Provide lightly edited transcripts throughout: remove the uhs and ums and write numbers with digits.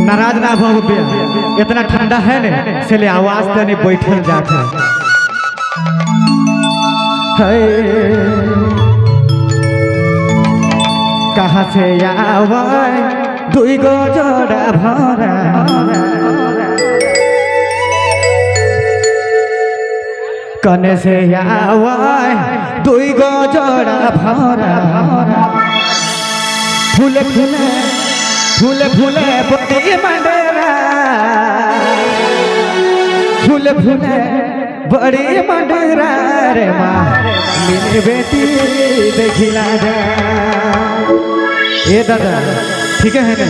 नाराज ना हो इतना ठंडा है ने से ले आवाज तनी बैठल जात है कहाँ से आवे दुई गो जोड़ा भरा कने से आवे दुई गो जोड़ा भरा फूले फूले फूले फूले बड़ी मंडेरा फूले फूले बड़ी मंडेरा रे माँ मेरी बेटी देखिला जा ये दादा ठीक है ना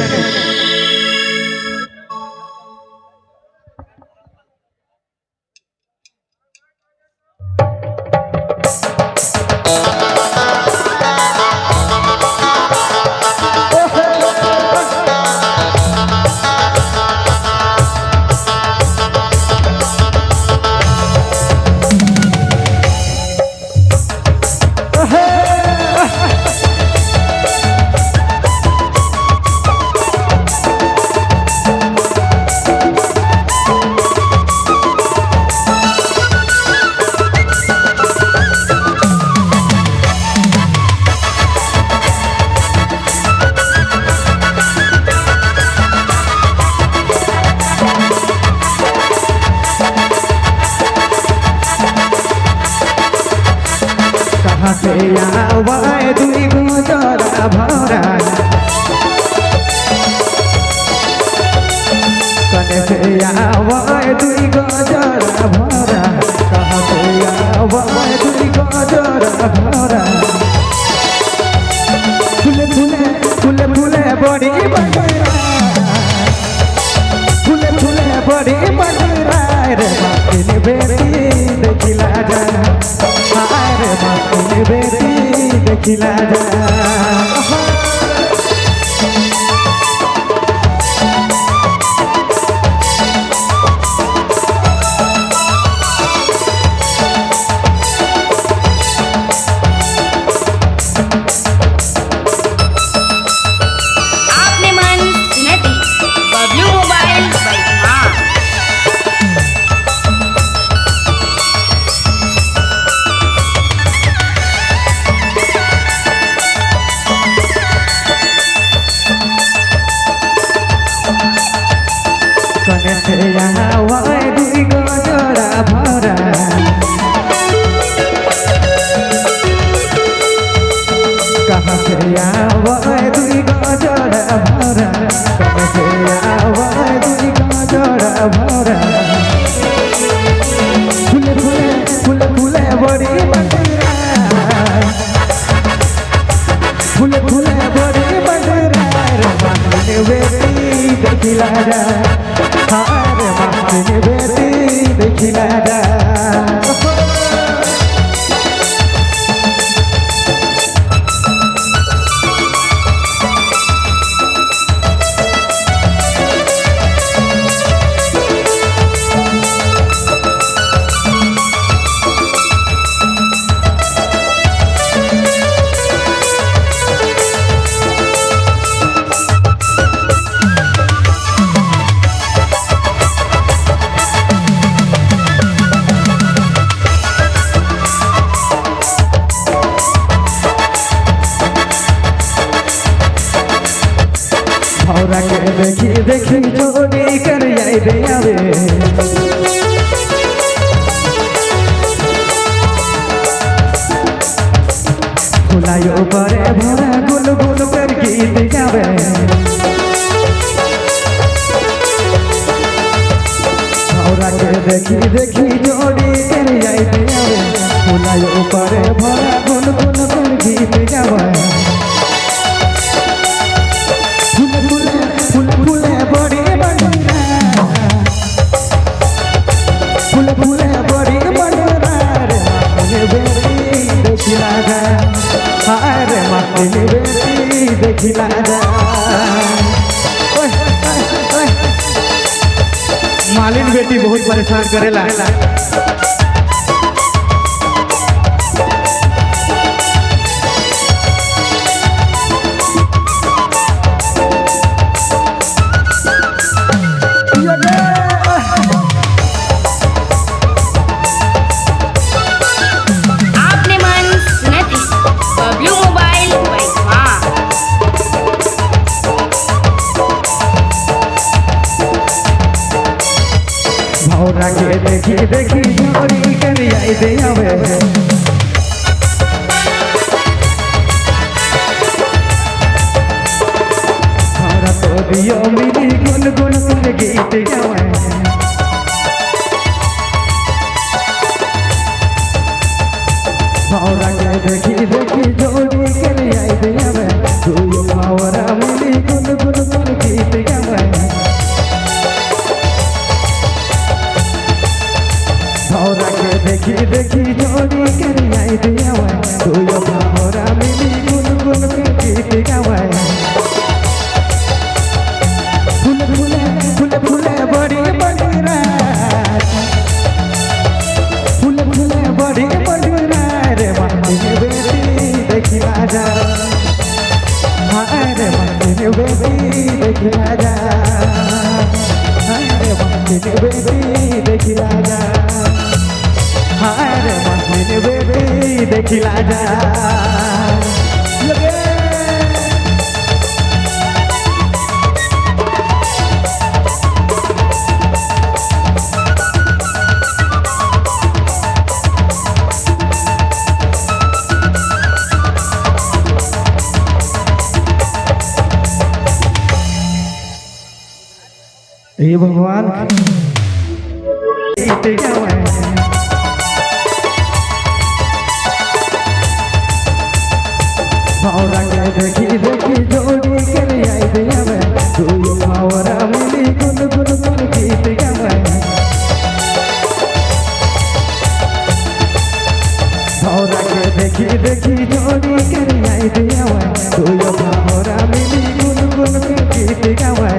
से आवे दुई गो जोड़ा भरा कने से आवे दुई गो जोड़ा भरा कहाँ से आवे दुई गो जोड़ा भरा फूले फूले फूले फूले बड़ी बगरा फूले फूले बड़ी बगरा रे बाकी बेटी देखिला जा रे बाकी बेटी देखिला जा कने से आवे दुई गो जोड़ा भरा कहाँ से आवे दुई गो जोड़ा भरा कने से आवे दुई गो जोड़ा भरा फूले फूले फूले फूले बड़ी बंदरा फूले फूले बड़ी बंदरा रे माने बेटी देखिला जा हारे माने बेटी देखिला जा भौरा के देखी देखी जोड़ी कर आवे आवे फुलायो परे भौरा गुल गुल कर गीत गावे भौरा के देखी देखी जोड़ी कर आवे आवे फुलायो परे भौरा गुल गुल कर गीत गावे फूले बड़ी बंडरा फूले फूले बड़ी बंडरा रे माने बेटी देखिला जा हारे माने बेटी देखिला जा मालिन बेटी बहुत परेशान करेला के देखी देखी जोड़ी कर आई दे आवे हमरा तो दियो मिली गुन गुन कर गीत गावे हमरा के देखी देखी जोड़ी कर आई दे आवे तू हमरा मिली गुन गुन कर गीत गावे हमरा के देखी देखी जोड़ी कर आई दे आवे तू हमरा मिली गुन गुन कर गीत गावे फूल फूले फूल फूले बड़ी बड़ी रात फूल फूले बड़ी बड़ी रात रे मंदिर बेटी देखी राजा रे मंदिर बेटी देखी राजा रे मंदिर बेटी देखी राजा रे मंदिर बेटी देखी राजा ये भगवान हमरा के देखी देखी जोड़ी कर आई दे आवे तू हमरा मिली गुन गुन कर गीत गावे हमरा के देखी देखी जोड़ी कर आई दे आवे तू हमरा मिली गुन गुन कर गीत गावे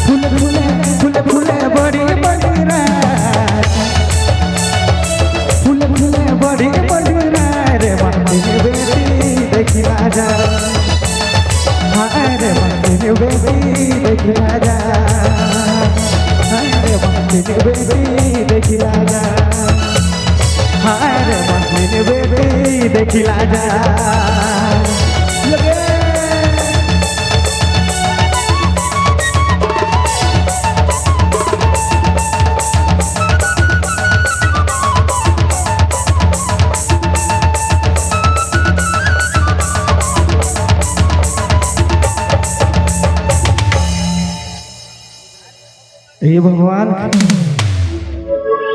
फूल फूले फूल फूले बड़ी बड़ी रात फूल फूले बड़ी बड़ी रात रे मंदिर बेटी देखी राजा रे मंदिर बेटी देखी राजा रे मंदिर बेटी देखी राजा रे मंदिर बेटी देखी राजा ये भगवान